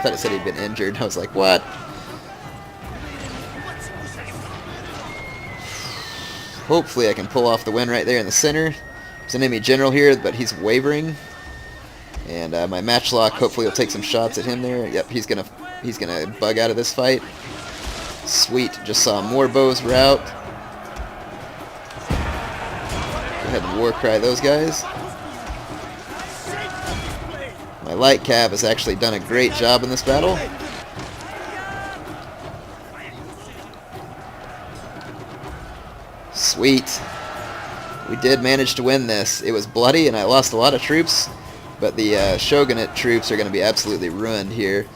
thought it said he'd been injured. I was like, what? Hopefully I can pull off the win right there in the center. There's an enemy general here, but he's wavering. And my matchlock hopefully will take some shots at him there. Yep, he's gonna bug out of this fight. Sweet, just saw more bows rout. Go ahead and war cry those guys. My light cav has actually done a great job in this battle. Sweet. We did manage to win this. It was bloody and I lost a lot of troops, but the Shogunate troops are going to be absolutely ruined here.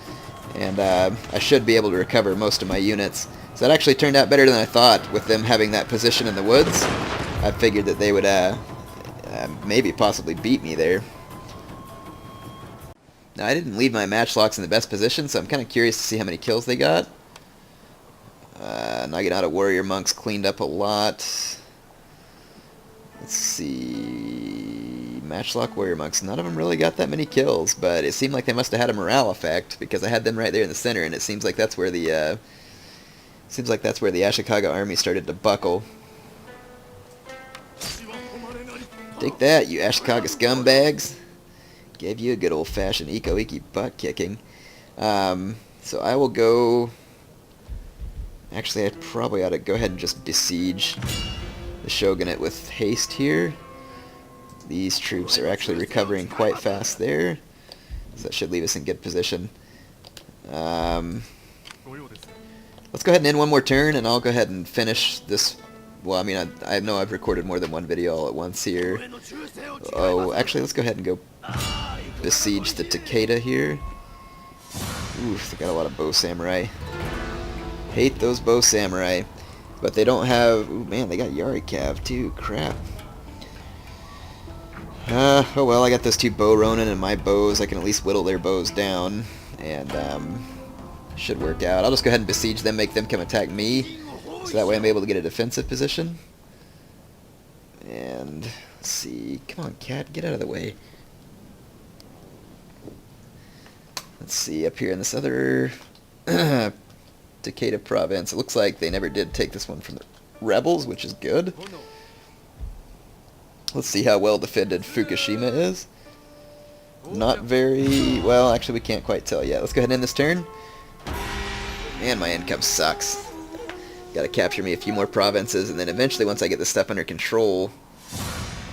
And I should be able to recover most of my units. So that actually turned out better than I thought with them having that position in the woods. I figured that they would maybe possibly beat me there. Now I didn't leave my matchlocks in the best position, so I'm kind of curious to see how many kills they got. Naginata Warrior Monks cleaned up a lot. Let's see... Matchlock Warrior Monks, none of them really got that many kills, but it seemed like they must have had a morale effect, because I had them right there in the center, and it seems like that's where the Ashikaga army started to buckle. Take that, you Ashikaga scumbags! Gave you a good old-fashioned Ikko Ikki butt kicking. So I will go... Actually, I probably ought to go ahead and just besiege the Shogunate with haste here. These troops are actually recovering quite fast there, so that should leave us in good position. Let's go ahead and end one more turn, and I'll go ahead and finish this. Well, I mean, I know I've recorded more than one video all at once here. Oh, actually, let's go ahead and go besiege the Takeda here. Oof, they got a lot of bow samurai. Hate those bow samurai. But they don't have... Ooh, man, they got Yari Cav too. Crap. Oh well, I got those two bow Ronin and my bows. I can at least whittle their bows down. And, should work out. I'll just go ahead and besiege them, make them come attack me. So that way I'm able to get a defensive position. And, let's see. Come on, cat, get out of the way. Let's see, up here in this other... Takeda province. It looks like they never did take this one from the rebels, which is good. Let's see how well defended Fukushima is. Not very... Well, actually we can't quite tell yet. Let's go ahead and end this turn. Man, my income sucks. Gotta capture me a few more provinces, and then eventually once I get this stuff under control,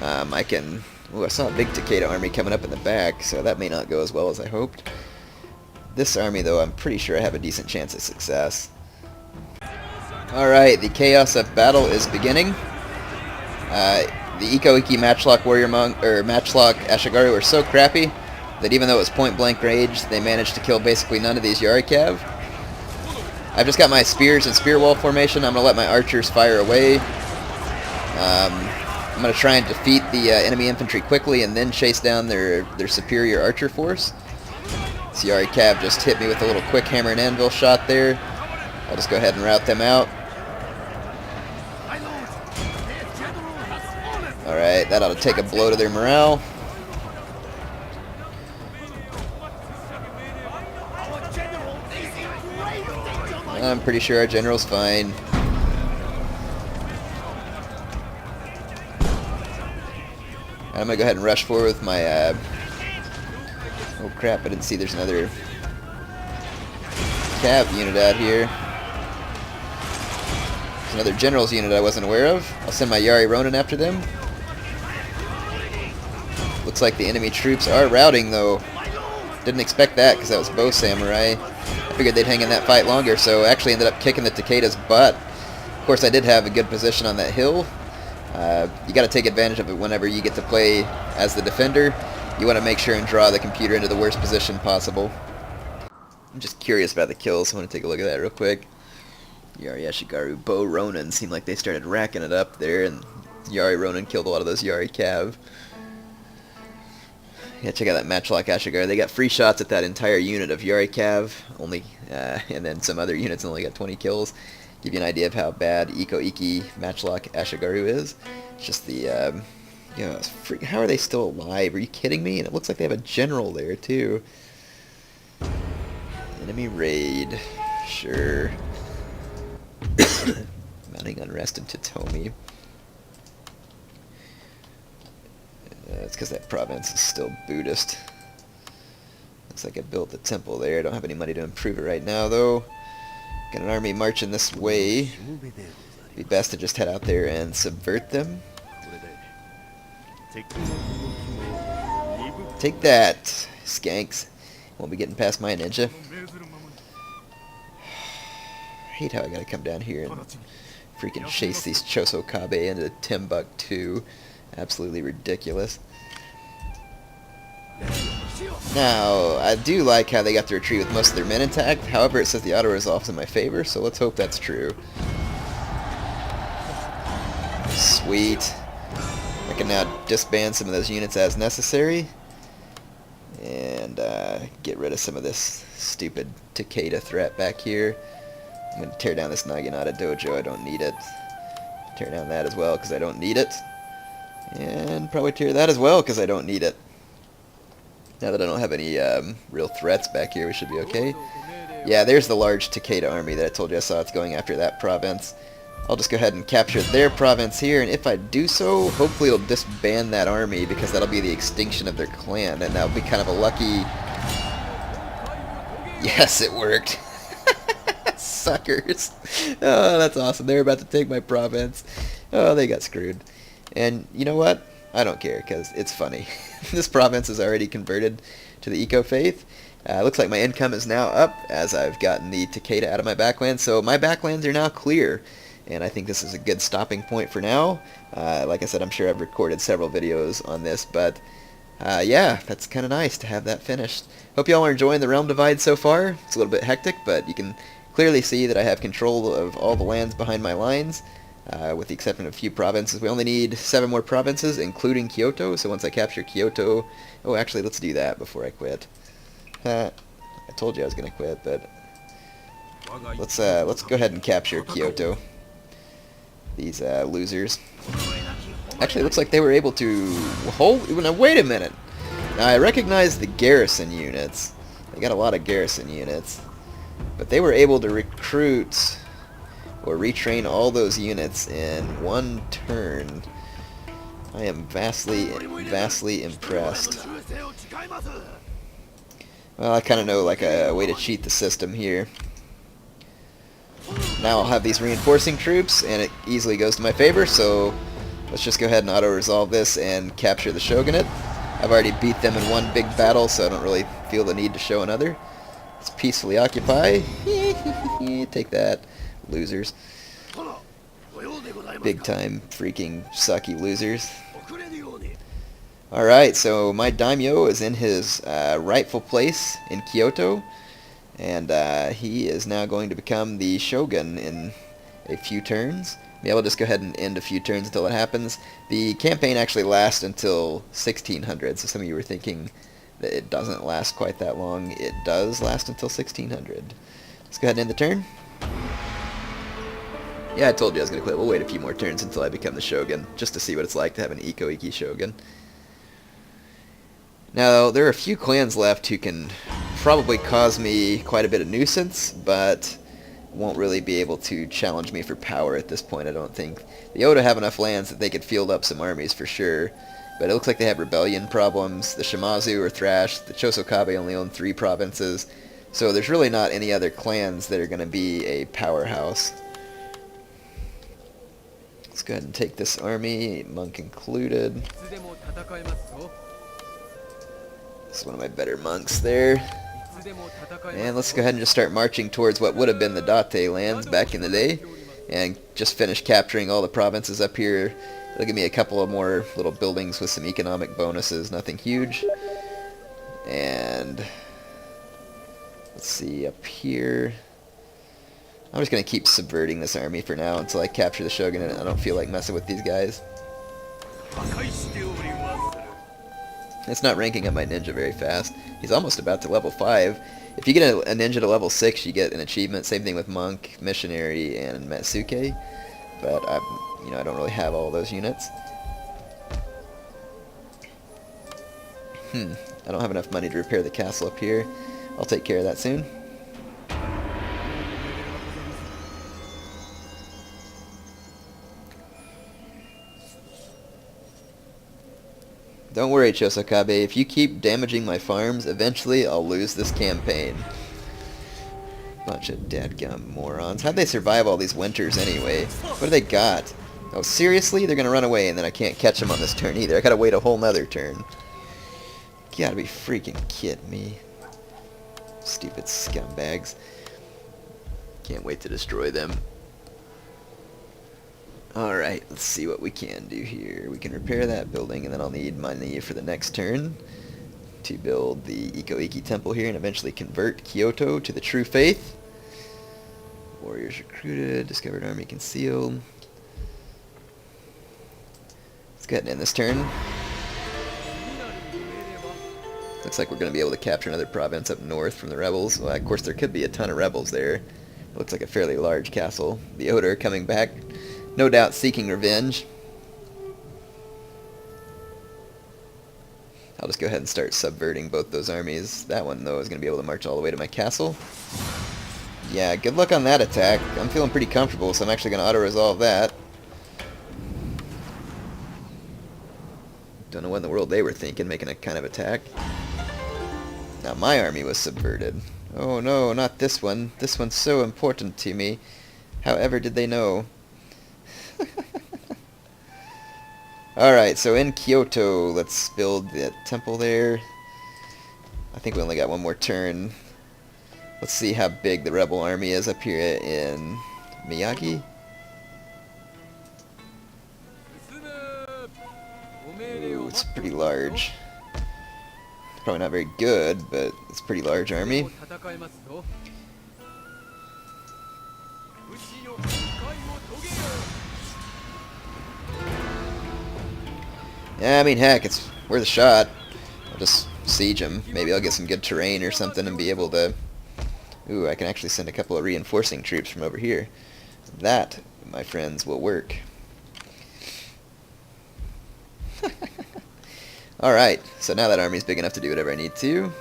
I can... Ooh, I saw a big Takeda army coming up in the back, so that may not go as well as I hoped. This army, though, I'm pretty sure I have a decent chance of success. Alright, the chaos of battle is beginning. The Ikko Ikki Matchlock Warrior Monk, or Matchlock Ashigaru are so crappy that even though it was point-blank range, they managed to kill basically none of these Yari Cav. I've just got my spears in spear wall formation. I'm going to let my archers fire away. I'm going to try and defeat the enemy infantry quickly and then chase down their superior archer force. So Yari Cav just hit me with a little quick hammer and anvil shot there. I'll just go ahead and rout them out. Alright, that ought to take a blow to their morale. I'm pretty sure our general's fine. I'm gonna go ahead and rush forward with my oh crap, I didn't see there's another cav unit out here. There's another general's unit I wasn't aware of. I'll send my Yari Ronin after them. Looks like the enemy troops are routing though. Didn't expect that because that was bow samurai. I figured they'd hang in that fight longer, so I actually ended up kicking the Takeda's butt. Of course I did have a good position on that hill. You got to take advantage of it whenever you get to play as the defender. You want to make sure and draw the computer into the worst position possible. I'm just curious about the kills, so I want to take a look at that real quick. Yari Ashigaru, Bow Ronin seemed like they started racking it up there, and Yari Ronin killed a lot of those Yari Cav. Yeah, check out that Matchlock Ashigaru. They got free shots at that entire unit of Yari Cav, and then some other units only got 20 kills. Give you an idea of how bad Ikko Ikki Matchlock Ashigaru is. It's just the, how are they still alive? Are you kidding me? And it looks like they have a general there, too. Enemy raid. Sure. Mounting unrest in Totomi. It's because that province is still Buddhist. Looks like I built the temple there. I don't have any money to improve it right now, though. Got an army marching this way. Be best to just head out there and subvert them. Take that, skanks. Won't be getting past my ninja. I hate how I gotta come down here and freaking chase these Chosokabe into Timbuktu. Absolutely ridiculous. Now, I do like how they got to retreat with most of their men intact. However, it says the auto-resolve's in my favor, so let's hope that's true. Sweet. I can now disband some of those units as necessary. And get rid of some of this stupid Takeda threat back here. I'm going to tear down this Naginata dojo. I don't need it. Tear down that as well because I don't need it. And probably tear that as well because I don't need it. Now that I don't have any real threats back here, we should be okay. Yeah, there's the large Takeda army that I told you I saw. It's going after that province. I'll just go ahead and capture their province here, and if I do so, hopefully it'll disband that army, because that'll be the extinction of their clan, and that'll be kind of a lucky... Yes, it worked. Suckers. Oh, that's awesome. They're about to take my province. Oh, they got screwed. And you know what? I don't care, because it's funny. This province is already converted to the Ikko faith. Looks like my income is now up, as I've gotten the Takeda out of my backlands, so my backlands are now clear. And I think this is a good stopping point for now. Like I said, I'm sure I've recorded several videos on this, but yeah, that's kind of nice to have that finished. Hope y'all are enjoying the Realm Divide so far. It's a little bit hectic, but you can clearly see that I have control of all the lands behind my lines, with the exception of a few provinces. We only need 7 more provinces, including Kyoto, so once I capture Kyoto... Oh, actually, let's do that before I quit. I told you I was going to quit, but... Let's go ahead and capture Kyoto. These losers. Actually, it looks like they were able to hold... Now, wait a minute. Now, I recognize the garrison units. They got a lot of garrison units. But they were able to recruit or retrain all those units in one turn. I am vastly impressed. Well, I kind of know like a way to cheat the system here. Now I'll have these reinforcing troops, and it easily goes to my favor, so let's just go ahead and auto-resolve this and capture the Shogunate. I've already beat them in one big battle, so I don't really feel the need to show another. Let's peacefully occupy. Take that, losers. Big time freaking sucky losers. Alright, so my daimyo is in his rightful place in Kyoto. And he is now going to become the Shogun in a few turns. Maybe I'll just go ahead and end a few turns until it happens. The campaign actually lasts until 1600, so some of you were thinking that it doesn't last quite that long. It does last until 1600. Let's go ahead and end the turn. Yeah, I told you I was going to quit. We'll wait a few more turns until I become the Shogun, just to see what it's like to have an Ikko Ikki Shogun. Now, there are a few clans left who can probably cause me quite a bit of nuisance, but won't really be able to challenge me for power at this point, I don't think. The Oda have enough lands that they could field up some armies for sure, but it looks like they have rebellion problems. The Shimazu are thrashed, the Chosokabe only own 3 provinces, so there's really not any other clans that are going to be a powerhouse. Let's go ahead and take this army, monk included. This is one of my better monks there. And let's go ahead and just start marching towards what would have been the Date lands back in the day. And just finish capturing all the provinces up here. It'll give me a couple of more little buildings with some economic bonuses, nothing huge. And let's see, up here... I'm just going to keep subverting this army for now until I capture the Shogunate, and I don't feel like messing with these guys. It's not ranking up my ninja very fast. He's almost about to level 5. If you get a ninja to level 6, you get an achievement. Same thing with Monk, Missionary, and Matsuke. But I don't really have all those units. I don't have enough money to repair the castle up here. I'll take care of that soon. Don't worry, Chosokabe. If you keep damaging my farms, eventually I'll lose this campaign. Bunch of dadgum morons. How'd they survive all these winters anyway? What do they got? Oh, seriously? They're gonna run away and then I can't catch them on this turn either. I gotta wait a whole nother turn. You gotta be freaking kidding me. Stupid scumbags. Can't wait to destroy them. Alright, let's see what we can do here. We can repair that building and then I'll need money for the next turn to build the Ikko Ikki temple here and eventually convert Kyoto to the true faith. Warriors recruited, discovered army concealed. Let's go ahead and end this turn. Looks like we're going to be able to capture another province up north from the rebels. Well, of course, there could be a ton of rebels there. It looks like a fairly large castle. The Oder coming back, no doubt seeking revenge. I'll just go ahead and start subverting both those armies. That one, though, is going to be able to march all the way to my castle. Yeah, good luck on that attack. I'm feeling pretty comfortable, so I'm actually going to auto-resolve that. Don't know what in the world they were thinking, making a kind of attack. Now my army was subverted. Oh no, not this one. This one's so important to me. However did they know? Alright, so in Kyoto, let's build the temple there. I think we only got one more turn. Let's see how big the rebel army is up here in Miyagi. Ooh, it's pretty large. Probably not very good, but it's a pretty large army. Yeah, I mean, heck, it's worth a shot. I'll just siege them. Maybe I'll get some good terrain or something and be able to... Ooh, I can actually send a couple of reinforcing troops from over here. That, my friends, will work. Alright, so now that army's big enough to do whatever I need to.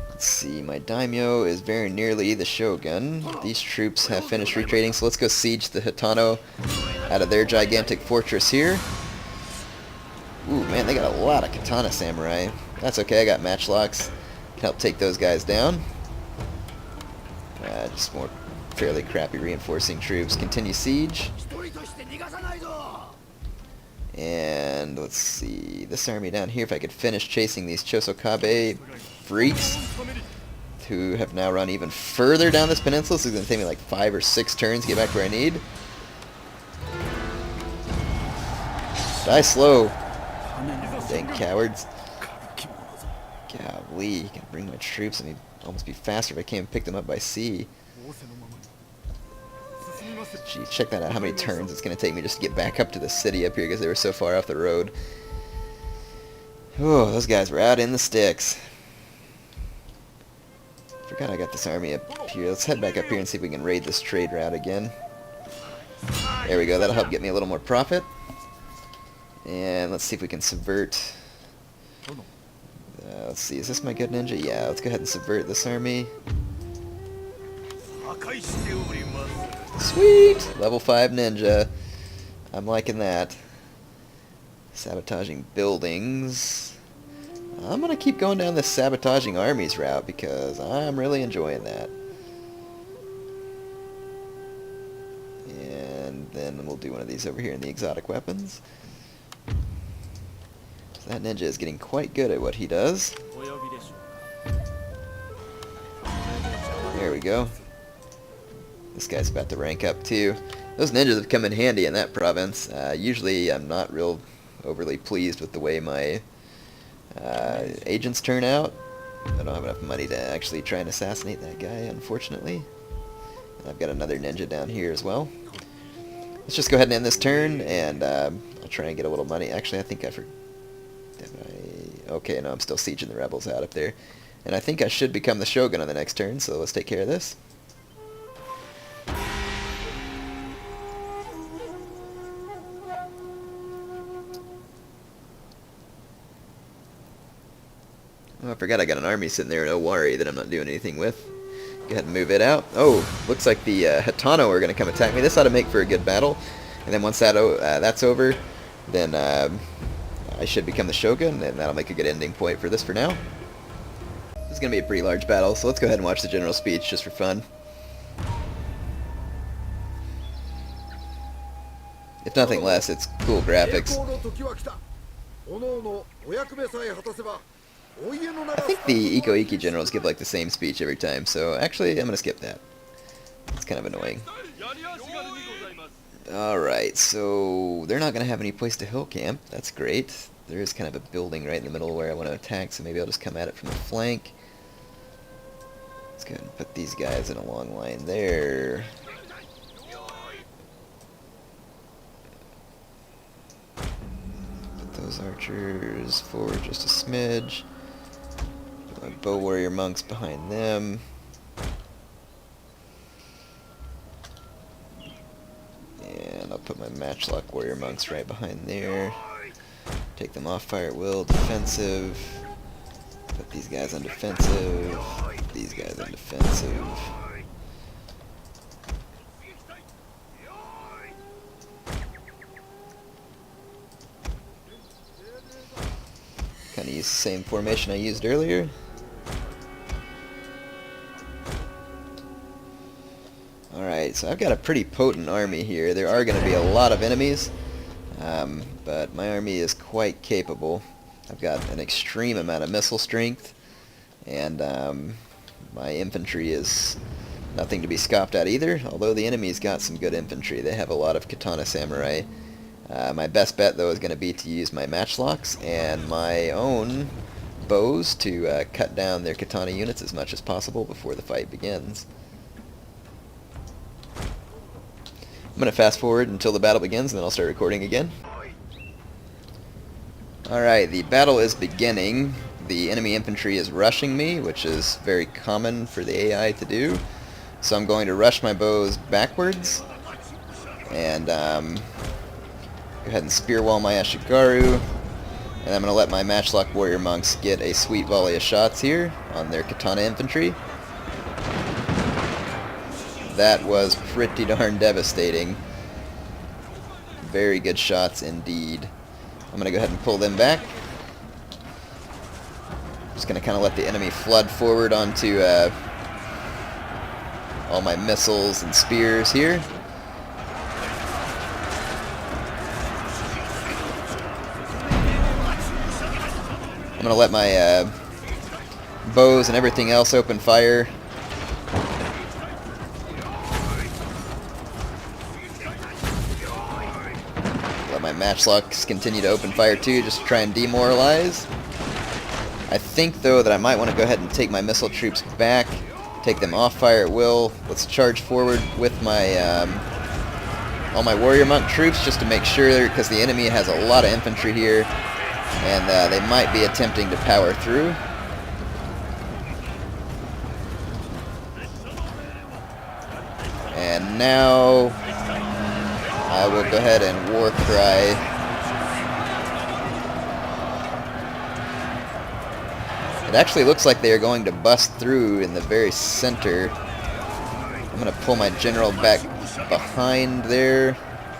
Let's see, my daimyo is very nearly the Shogun. These troops have finished retreating, so let's go siege the Hitano out of their gigantic fortress here. Ooh, man, they got a lot of katana samurai. That's okay, I got matchlocks. Can help take those guys down. Just more fairly crappy reinforcing troops. Continue siege. And let's see, this army down here, if I could finish chasing these Chosokabe freaks who have now run even further down this peninsula, so it's going to take me like 5 or 6 turns to get back where I need. Die slow. Dang cowards. Golly, gotta bring my troops and almost be faster if I can't pick them up by sea. Geez, check that out, how many turns it's going to take me just to get back up to the city up here because they were so far off the road. Oh, those guys were out in the sticks. Forgot I got this army up here. Let's head back up here and see if we can raid this trade route again. There we go, that'll help get me a little more profit. And let's see if we can subvert. Let's see, is this my good ninja? Yeah, let's go ahead and subvert this army. Sweet! Level 5 ninja. I'm liking that. Sabotaging buildings. I'm going to keep going down this sabotaging armies route because I'm really enjoying that. And then we'll do one of these over here in the exotic weapons. So that ninja is getting quite good at what he does. There we go. This guy's about to rank up too. Those ninjas have come in handy in that province. Usually I'm not real overly pleased with the way my agents turn out. I don't have enough money to actually try and assassinate that guy, unfortunately. And I've got another ninja down here as well. Let's just go ahead and end this turn, and I'll try and get a little money. Actually, I think I forgot. Okay, no, I'm still sieging the rebels out up there. And I think I should become the Shogun on the next turn, so let's take care of this. Oh, I forgot I got an army sitting there in Owari that I'm not doing anything with. Go ahead and move it out. Oh, looks like the Hitano are going to come attack me. This ought to make for a good battle. And then once that's over, then I should become the Shogun, and that'll make a good ending point for this for now. This is going to be a pretty large battle, so let's go ahead and watch the general speech just for fun. If nothing less, it's cool graphics. I think the Ikko Ikki generals give like the same speech every time, so actually I'm going to skip that. It's kind of annoying. Alright, so they're not going to have any place to hill camp. That's great. There is kind of a building right in the middle where I want to attack, so maybe I'll just come at it from the flank. Let's go ahead and put these guys in a long line there. Put those archers forward just a smidge. Put my bow warrior monks behind them. And I'll put my matchlock warrior monks right behind there. Take them off fire at will, defensive. Put these guys on defensive. Put these guys on defensive. Kind of use the same formation I used earlier. Alright, so I've got a pretty potent army here. There are going to be a lot of enemies, but my army is quite capable. I've got an extreme amount of missile strength, and my infantry is nothing to be scoffed at either, although the enemy's got some good infantry. They have a lot of katana samurai. My best bet, though, is going to be to use my matchlocks and my own bows to cut down their katana units as much as possible before the fight begins. I'm going to fast forward until the battle begins, and then I'll start recording again. Alright, the battle is beginning. The enemy infantry is rushing me, which is very common for the AI to do. So I'm going to rush my bows backwards, and go ahead and spear wall my Ashigaru, and I'm going to let my matchlock warrior monks get a sweet volley of shots here on their katana infantry. That was pretty darn devastating. Very good shots indeed. I'm going to go ahead and pull them back. Just going to kind of let the enemy flood forward onto all my missiles and spears here. I'm going to let my bows and everything else open fire. My matchlocks continue to open fire too, just to try and demoralize. I think, though, that I might want to go ahead and take my missile troops back, take them off fire at will. Let's charge forward with my all my warrior monk troops just to make sure, because the enemy has a lot of infantry here, and they might be attempting to power through. And now I will go ahead and war cry. It actually looks like they are going to bust through in the very center. I'm going to pull my general back behind there.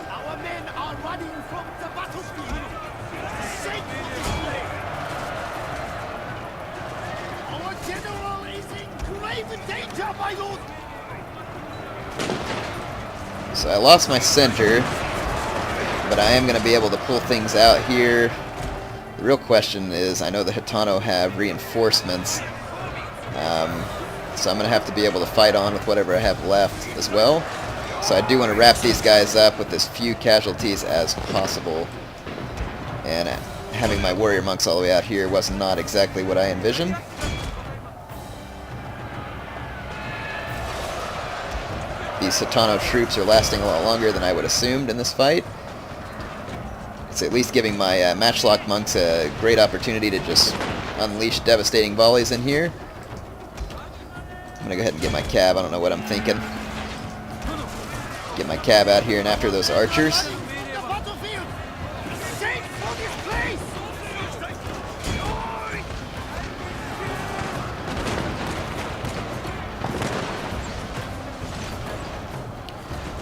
Our men are running from the battlefield. Save for this place. Our general is in grave danger, my lord. So I lost my center, but I am going to be able to pull things out here. The real question is, I know the Hitano have reinforcements, so I'm going to have to be able to fight on with whatever I have left as well. So I do want to wrap these guys up with as few casualties as possible. And having my warrior monks all the way out here was not exactly what I envisioned. These Hitano troops are lasting a lot longer than I would assumed in this fight. It's at least giving my matchlock monks a great opportunity to just unleash devastating volleys in here. I'm going to go ahead and get my cab. I don't know what I'm thinking. Get my cab out here and after those archers.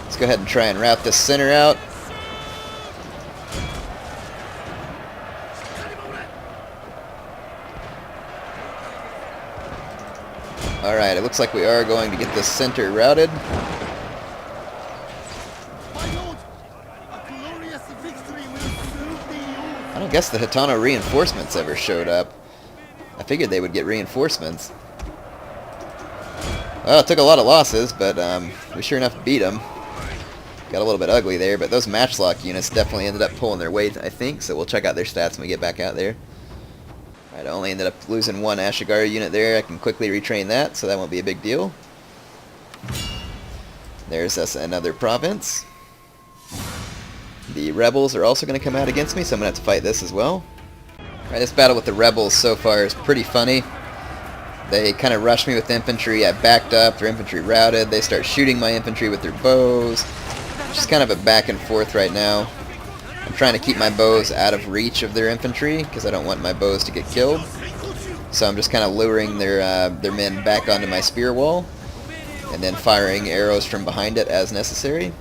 Let's go ahead and try and route this center out. Alright, it looks like we are going to get this center routed. My lord, a glorious victory will soon be yours. I don't guess the Hitano reinforcements ever showed up. I figured they would get reinforcements. Well, it took a lot of losses, but we sure enough beat them. Got a little bit ugly there, but those matchlock units definitely ended up pulling their weight, I think, so we'll check out their stats when we get back out there. Alright, I only ended up losing one Ashigaru unit there. I can quickly retrain that, so that won't be a big deal. There's us another province. The rebels are also going to come out against me, so I'm going to have to fight this as well. Alright, this battle with the rebels so far is pretty funny. They kind of rushed me with infantry. I backed up, their infantry routed. They start shooting my infantry with their bows. Just kind of a back and forth right now. I'm trying to keep my bows out of reach of their infantry because I don't want my bows to get killed. So I'm just kind of luring their men back onto my spear wall and then firing arrows from behind it as necessary.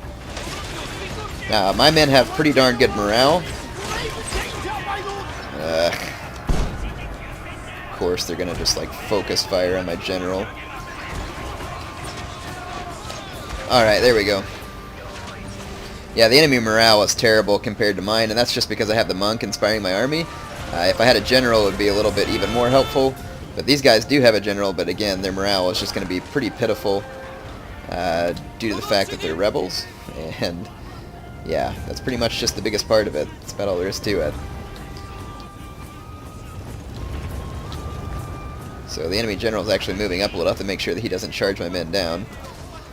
Now, my men have pretty darn good morale. Of course, they're going to just like focus fire on my general. Alright, there we go. Yeah, the enemy morale is terrible compared to mine, and that's just because I have the monk inspiring my army. If I had a general, it would be a little bit even more helpful. But these guys do have a general, but again, their morale is just going to be pretty pitiful due to the fact that they're rebels. And yeah, that's pretty much just the biggest part of it. That's about all there is to it. So the enemy general is actually moving up a little. I have to make sure that he doesn't charge my men down.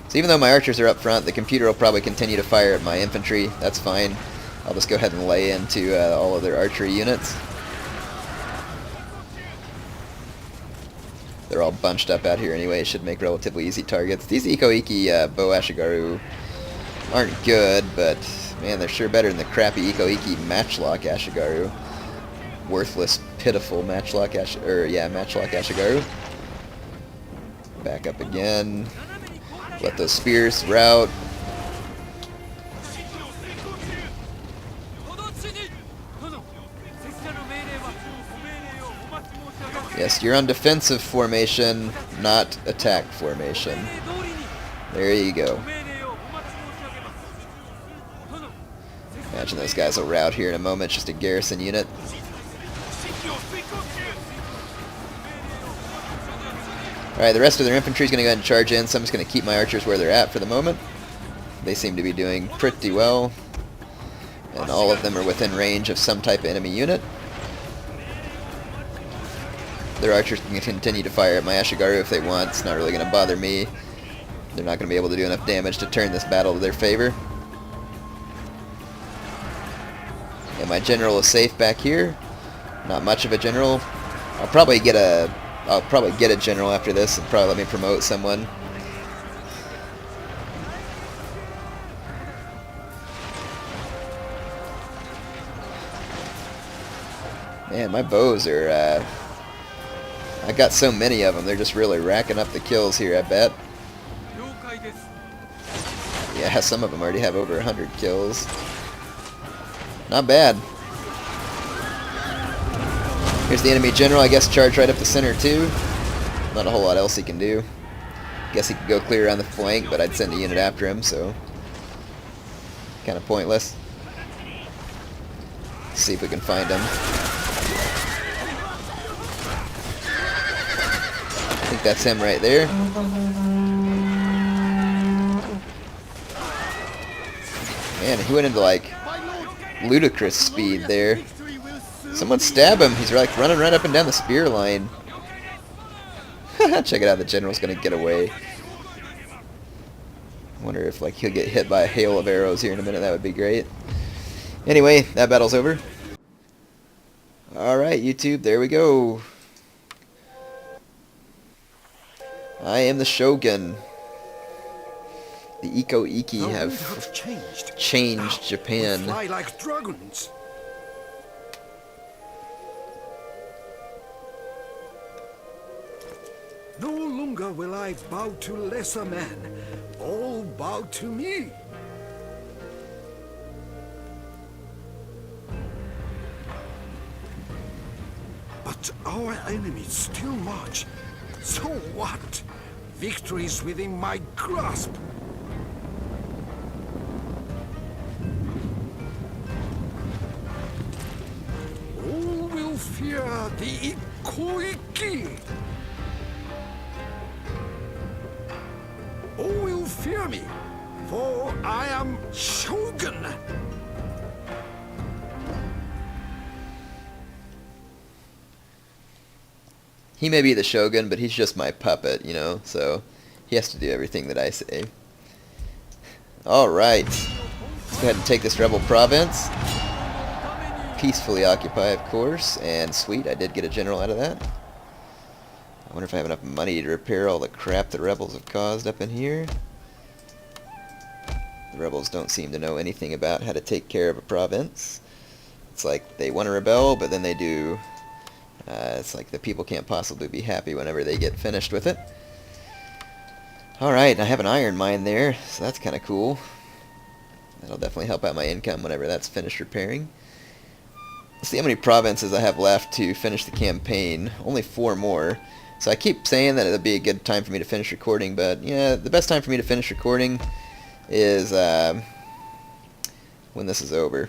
So even though my archers are up front, the computer will probably continue to fire at my infantry. That's fine. I'll just go ahead and lay into all of their archery units. They're all bunched up out here anyway. Should make relatively easy targets. These Ikko Ikki bow Ashigaru aren't good, but man, they're sure better than the crappy Ikko Ikki matchlock Ashigaru. Worthless, pitiful matchlock Ashigaru. Back up again. Let those spears rout. Yes, you're on defensive formation, not attack formation. There you go. Imagine those guys will rout here in a moment, just a garrison unit. Alright, the rest of their infantry is going to go ahead and charge in, so I'm just going to keep my archers where they're at for the moment. They seem to be doing pretty well. And all of them are within range of some type of enemy unit. Their archers can continue to fire at my Ashigaru if they want. It's not really going to bother me. They're not going to be able to do enough damage to turn this battle to their favor. And my general is safe back here. Not much of a general. I'll probably get a general after this and probably let me promote someone. Man, my bows are, I got so many of them, they're just really racking up the kills here, I bet. Yeah, some of them already have over 100 kills. Not bad. Here's the enemy general, I guess charge right up the center too. Not a whole lot else he can do. Guess he could go clear around the flank, but I'd send a unit after him, so kind of pointless. Let's see if we can find him. I think that's him right there. Man, he went into like ludicrous speed there. Someone stab him. He's like running right up and down the spear line. Check it out, the general's gonna get away. Wonder if like he'll get hit by a hail of arrows here in a minute. That would be great. Anyway, that battle's over. Alright, YouTube, there we go. I am the Shogun. The Ikko Ikki have changed Japan. Fly like dragons. No longer will I bow to lesser men. All bow to me. But our enemies still march. So what? Victory is within my grasp. All will fear the Ikko Ikki. All will fear me, for I am Shogun. He may be the Shogun, but he's just my puppet, you know, so he has to do everything that I say. Alright. Let's go ahead and take this rebel province. Peacefully occupy, of course, and sweet, I did get a general out of that. I wonder if I have enough money to repair all the crap the rebels have caused up in here. The rebels don't seem to know anything about how to take care of a province. It's like they want to rebel, but then they do. It's like the people can't possibly be happy whenever they get finished with it. Alright, I have an iron mine there, so that's kind of cool. That'll definitely help out my income whenever that's finished repairing. Let's see how many provinces I have left to finish the campaign. Only 4 more. So I keep saying that it'll be a good time for me to finish recording, but yeah, the best time for me to finish recording is when this is over.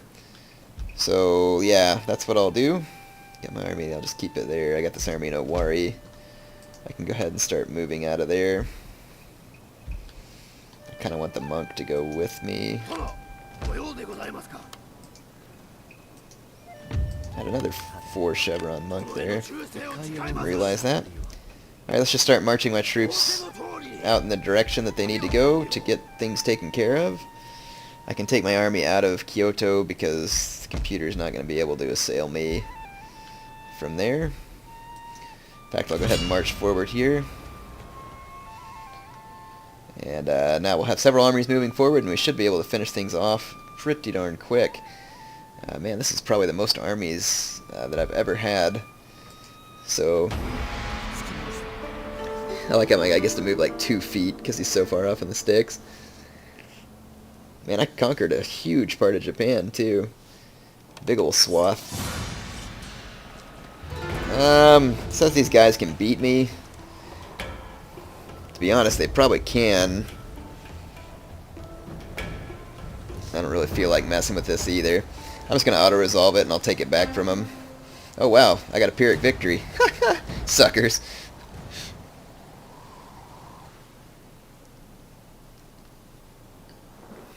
So yeah, that's what I'll do. Get my army, I'll just keep it there. I got this army in Owari. I can go ahead and start moving out of there. I kind of want the monk to go with me. Had another 4 chevron monk there. Didn't realize that. Alright, let's just start marching my troops out in the direction that they need to go to get things taken care of. I can take my army out of Kyoto because the computer's not going to be able to assail me from there. In fact, I'll go ahead and march forward here. And now we'll have several armies moving forward, and we should be able to finish things off pretty darn quick. Man, this is probably the most armies that I've ever had. So I like how my guy gets to move like 2 feet because he's so far off in the sticks. Man, I conquered a huge part of Japan too. Big ol' swath. Since these guys can beat me, to be honest, they probably can. I don't really feel like messing with this either. I'm just going to auto-resolve it and I'll take it back from them. Oh wow, I got a Pyrrhic victory. Suckers.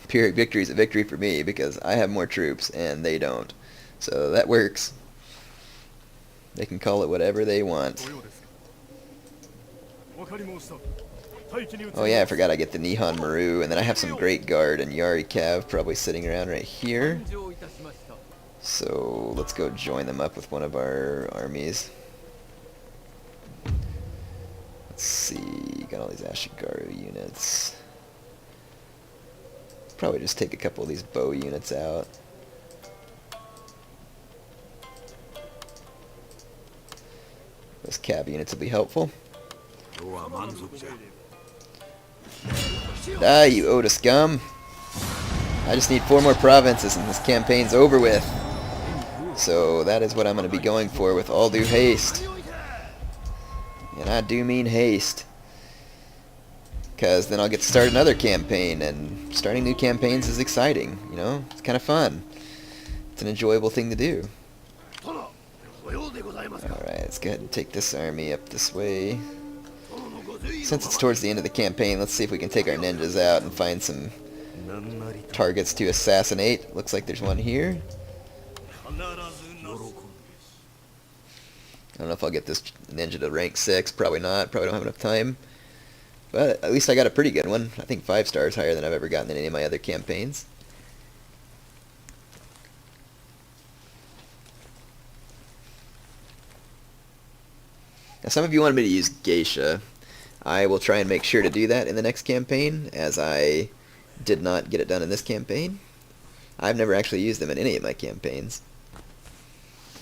Pyrrhic victory is a victory for me because I have more troops and they don't. So that works. They can call it whatever they want. Oh yeah, I forgot I get the Nihon Maru, and then I have some Great Guard and Yari Cav probably sitting around right here. So let's go join them up with one of our armies. Let's see, got all these Ashigaru units. Probably just take a couple of these bow units out. Those cab units will be helpful. Die, you Oda scum! I just need 4 more provinces and this campaign's over with. So that is what I'm going to be going for with all due haste. And I do mean haste. Because then I'll get to start another campaign, and starting new campaigns is exciting, you know? It's kind of fun. It's an enjoyable thing to do. Alright, let's go ahead and take this army up this way. Since it's towards the end of the campaign, let's see if we can take our ninjas out and find some targets to assassinate. Looks like there's one here. I don't know if I'll get this ninja to rank 6. Probably not. Probably don't have enough time. But at least I got a pretty good one. I think 5 stars higher than I've ever gotten in any of my other campaigns. Now, some of you wanted me to use geisha. I will try and make sure to do that in the next campaign, as I did not get it done in this campaign. I've never actually used them in any of my campaigns.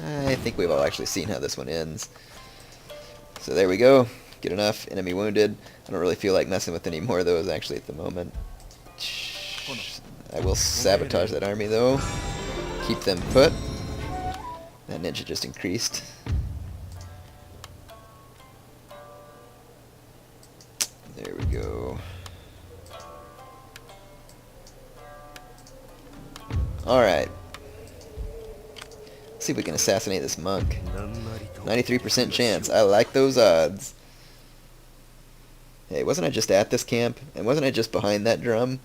I think we've all actually seen how this one ends. So there we go. Get enough. Enemy wounded. I don't really feel like messing with any more of those actually at the moment. I will sabotage that army though. Keep them put. That ninja just increased. There go. Alright. Let's see if we can assassinate this monk. 93% chance. I like those odds. Hey, wasn't I just at this camp? And wasn't I just behind that drum?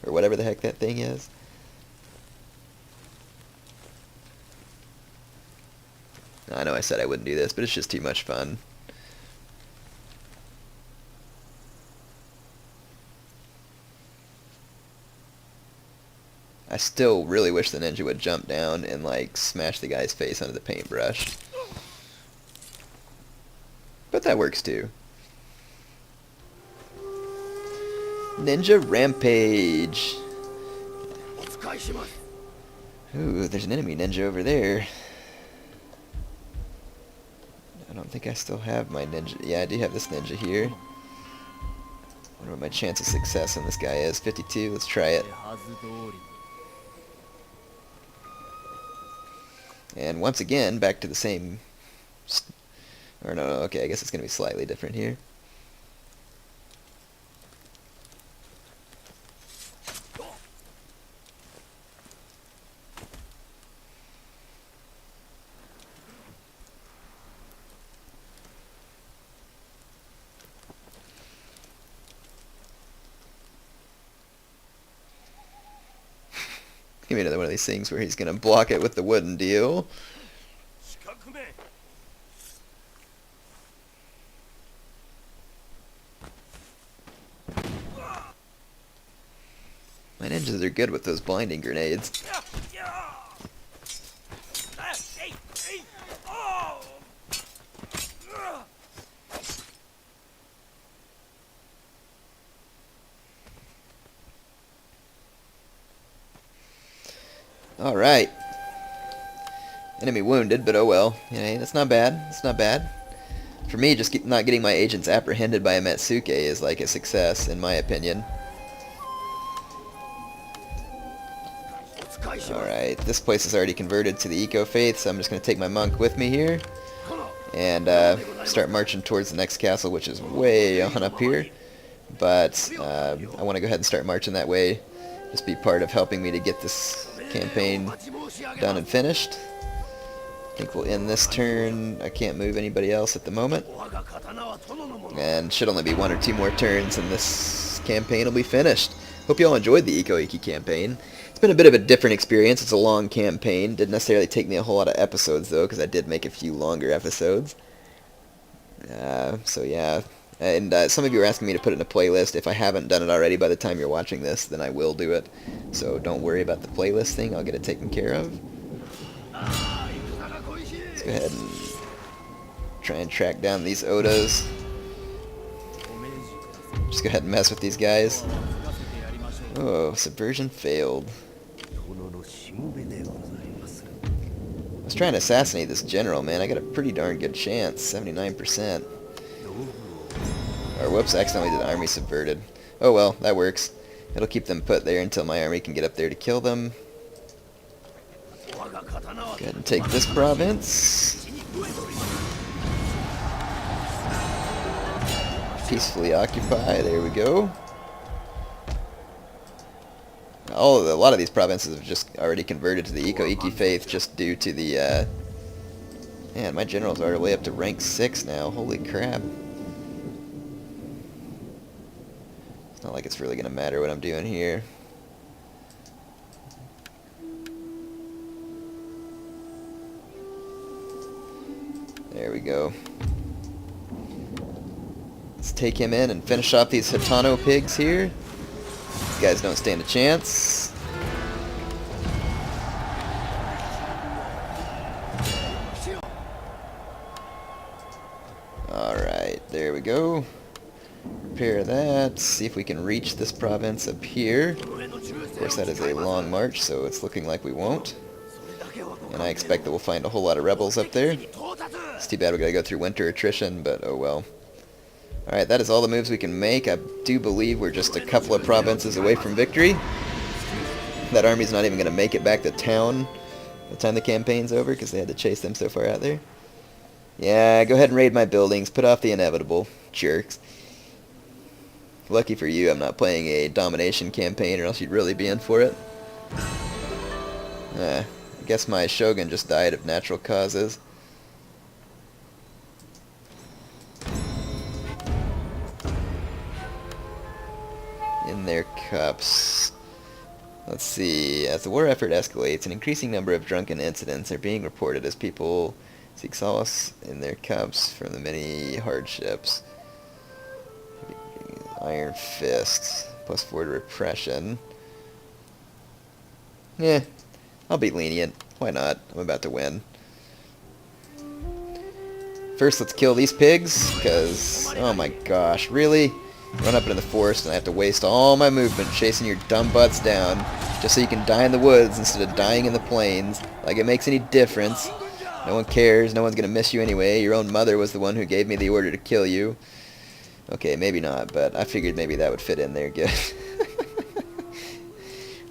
Or whatever the heck that thing is? I know I said I wouldn't do this, but it's just too much fun. I still really wish the ninja would jump down and, like, smash the guy's face under the paintbrush. But that works too. Ninja Rampage. Ooh, there's an enemy ninja over there. I don't think I still have my ninja. Yeah, I do have this ninja here. I wonder what my chance of success on this guy is. 52. Let's try it. And once again, back to the same... Or no, okay, I guess it's going to be slightly different here. Give me another one of these things where he's going to block it with the wooden deal. My ninjas are good with those blinding grenades. Alright. Enemy wounded, but oh well. Yeah, that's not bad. That's not bad. For me, just not getting my agents apprehended by a Metsuke is like a success, in my opinion. Alright, this place is already converted to the Ikko faith, so I'm just going to take my monk with me here. And start marching towards the next castle, which is way on up here. But I want to go ahead and start marching that way. Just be part of helping me to get this campaign done and finished. I think we'll end this turn. I can't move anybody else at the moment. And should only be 1 or 2 more turns and this campaign will be finished. Hope you all enjoyed the Ikko Ikki campaign. It's been a bit of a different experience. It's a long campaign. Didn't necessarily take me a whole lot of episodes though, because I did make a few longer episodes. So yeah. And some of you are asking me to put it in a playlist. If I haven't done it already by the time you're watching this, then I will do it. So don't worry about the playlist thing. I'll get it taken care of. Let's go ahead and try and track down these Odas. Just go ahead and mess with these guys. Oh, subversion failed. I was trying to assassinate this general, man. I got a pretty darn good chance. 79%. Or whoops, I accidentally did army subverted. Oh well, that works. It'll keep them put there until my army can get up there to kill them. Go ahead and take this province. Peacefully occupy, there we go. A lot of these provinces have just already converted to the Ikko Ikki faith just due to the, man, my generals are all the way up to rank 6 now, holy crap. It's not like it's really going to matter what I'm doing here. There we go. Let's take him in and finish off these Hitano pigs here. These guys don't stand a chance. Alright, there we go. Repair that. See if we can reach this province up here. Of course, that is a long march, so it's looking like we won't. And I expect that we'll find a whole lot of rebels up there. It's too bad we gotta go through winter attrition, but oh well. Alright, that is all the moves we can make. I do believe we're just a couple of provinces away from victory. That army's not even gonna make it back to town by the time the campaign's over, because they had to chase them so far out there. Yeah, go ahead and raid my buildings. Put off the inevitable. Jerks. Lucky for you, I'm not playing a domination campaign, or else you'd really be in for it. I guess my Shogun just died of natural causes. In their cups. Let's see. As the war effort escalates, an increasing number of drunken incidents are being reported as people seek solace in their cups from the many hardships. Iron Fist. +4 to repression. Yeah, I'll be lenient. Why not? I'm about to win. First, let's kill these pigs, because, oh my gosh, really? Run up into the forest and I have to waste all my movement chasing your dumb butts down just so you can die in the woods instead of dying in the plains. Like it makes any difference. No one cares. No one's going to miss you anyway. Your own mother was the one who gave me the order to kill you. Okay, maybe not, but I figured maybe that would fit in there good.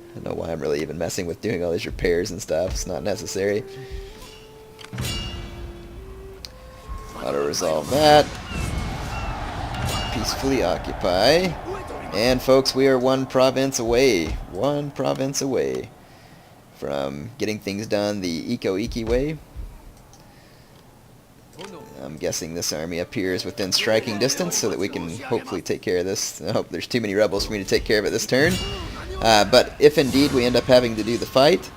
I don't know why I'm really even messing with doing all these repairs and stuff. It's not necessary. Auto-resolve that. Peacefully occupy. And folks, we are one province away from getting things done the Ikko Ikki way. I'm guessing this army up here is within striking distance so that we can hopefully take care of this. I hope there's too many rebels for me to take care of it this turn. But if indeed we end up having to do the fight,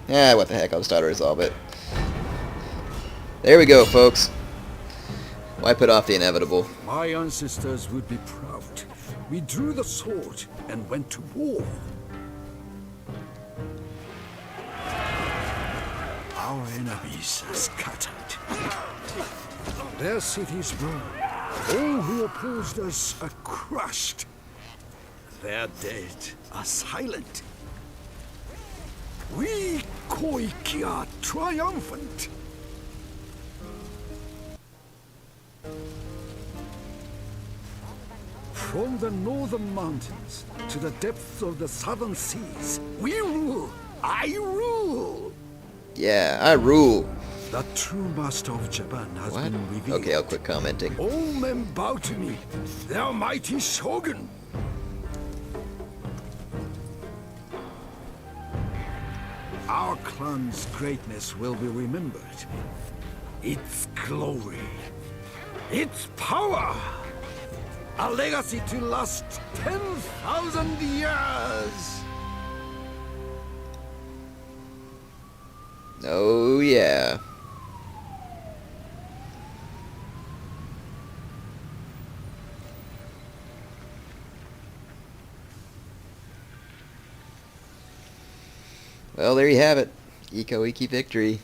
what the heck, I'll just auto-resolve it. There we go, folks. Why put off the inevitable? My ancestors would be proud. We drew the sword and went to war. Our enemies are scattered. Their cities burn. All who opposed us are crushed. Their dead are silent. We Ikko Ikki are triumphant. From the northern mountains to the depths of the southern seas, we rule. I rule. Yeah, I rule. The true master of Japan has been revealed. Okay, I'll quit commenting. All men bow to me, their mighty Shogun. Our clan's greatness will be remembered. Its glory, its power, a legacy to last 10,000 years. Oh, yeah. Well, there you have it. Ikko Ikki victory.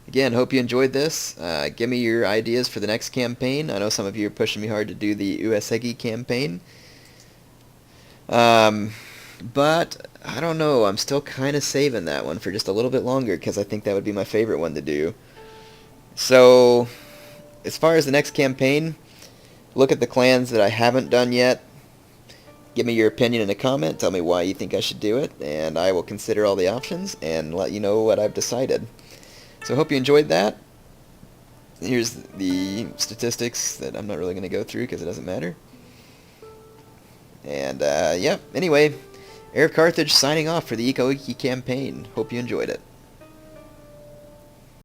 Again, hope you enjoyed this. Give me your ideas for the next campaign. I know some of you are pushing me hard to do the Uesegi campaign. But, I don't know. I'm still kind of saving that one for just a little bit longer because I think that would be my favorite one to do. So, as far as the next campaign, look at the clans that I haven't done yet. Give me your opinion in a comment. Tell me why you think I should do it. And I will consider all the options and let you know what I've decided. So I hope you enjoyed that. Here's the statistics that I'm not really going to go through because it doesn't matter. And, yeah, anyway, Air of Carthage signing off for the Ikko Ikki campaign. Hope you enjoyed it.